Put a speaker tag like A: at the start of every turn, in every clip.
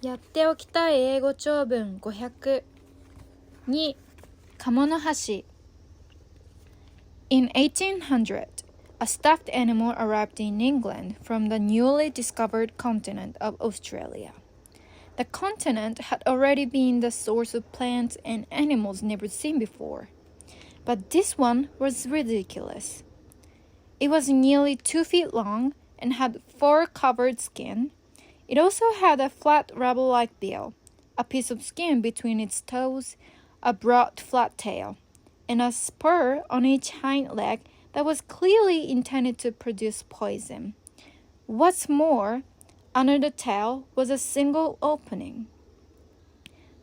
A: やっておきたい英語長文500 2. 鴨の橋 In 1800, a stuffed animal arrived in England from the newly discovered continent of Australia. The continent had already been the source of plants and animals never seen before. But this one was ridiculous. It was nearly 2 feet long and had fur-covered skin.It also had a flat rubber-like bill, a piece of skin between its toes, a broad flat tail, and a spur on each hind leg that was clearly intended to produce poison. What's more, under the tail was a single opening.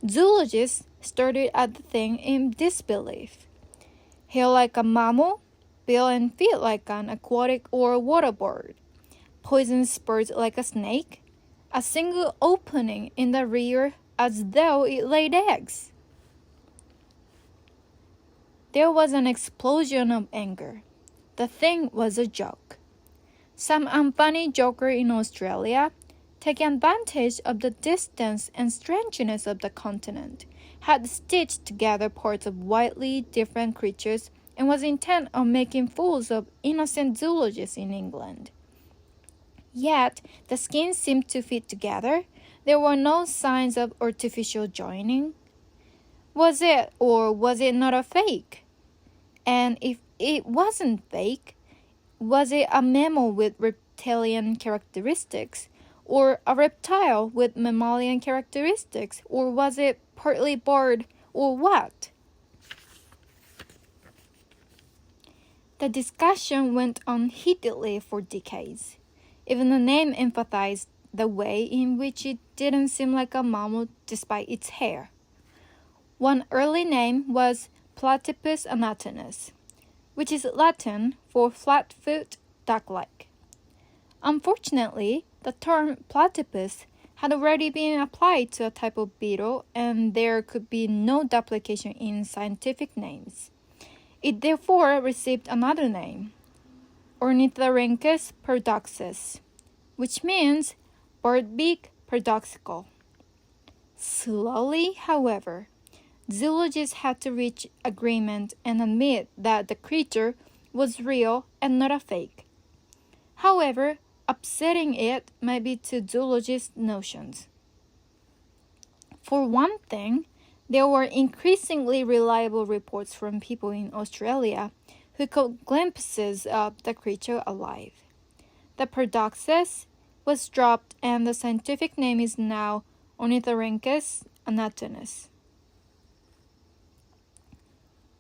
A: Zoologists stared at the thing in disbelief. Hair like a mammal, bill and feet like an aquatic or water bird, poison spurs like a snake,A single opening in the rear as though it laid eggs. There was an explosion of anger. The thing was a joke. Some unfunny joker in Australia, taking advantage of the distance and strangeness of the continent, had stitched together parts of widely different creatures and was intent on making fools of innocent zoologists in England.Yet, the skins seemed to fit together. There were no signs of artificial joining. Was it or was it not a fake? And if it wasn't fake, was it a mammal with reptilian characteristics, or a reptile with mammalian characteristics, or was it partly bird, or what? The discussion went on heatedly for decades.Even the name emphasized the way in which it didn't seem like a mammal despite its hair. One early name was Platypus anatomus, which is Latin for flat-foot duck-like. Unfortunately, the term platypus had already been applied to a type of beetle, and there could be no duplication in scientific names. It therefore received another name, Ornithorhynchus paradoxus, which means bird-beak paradoxical. Slowly, however, zoologists had to reach agreement and admit that the creature was real and not a fake. However, upsetting it might be to zoologists' notions. For one thing, there were increasingly reliable reports from people in Australia.who caught glimpses of the creature alive. The paradoxus was dropped and the scientific name is now Ornithorhynchus anatomus.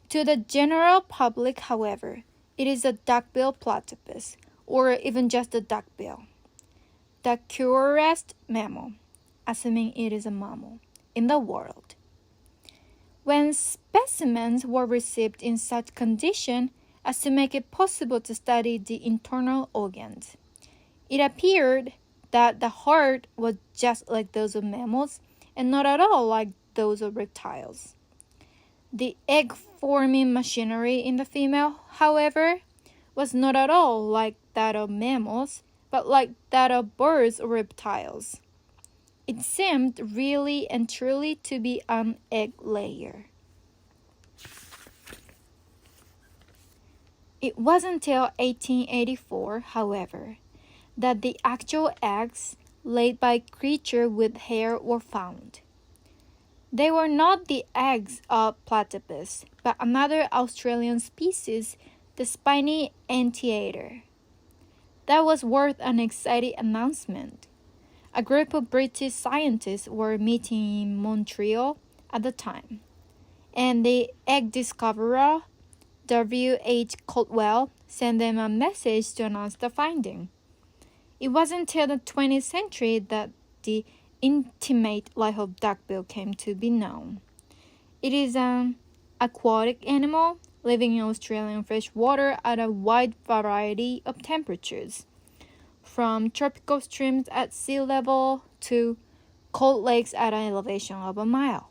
A: To the general public, however, it is a duckbill platypus, or even just a duckbill. The curious mammal, assuming it is a mammal, in the world.When specimens were received in such condition as to make it possible to study the internal organs, it appeared that the heart was just like those of mammals and not at all like those of reptiles. The egg-forming machinery in the female, however, was not at all like that of mammals, but like that of birds or reptiles.It seemed really and truly to be an egg layer. It wasn't until 1884, however, that the actual eggs laid by creatures with hair were found. They were not the eggs of platypus, but another Australian species, the spiny anteater. That was worth an exciting announcement.A group of British scientists were meeting in Montreal at the time, and the egg discoverer, W.H. Caldwell, sent them a message to announce the finding. It wasn't until the 20th century that the intimate life of duckbill came to be known. It is an aquatic animal living in Australian freshwater at a wide variety of temperatures.From tropical streams at sea level to cold lakes at an elevation of a mile.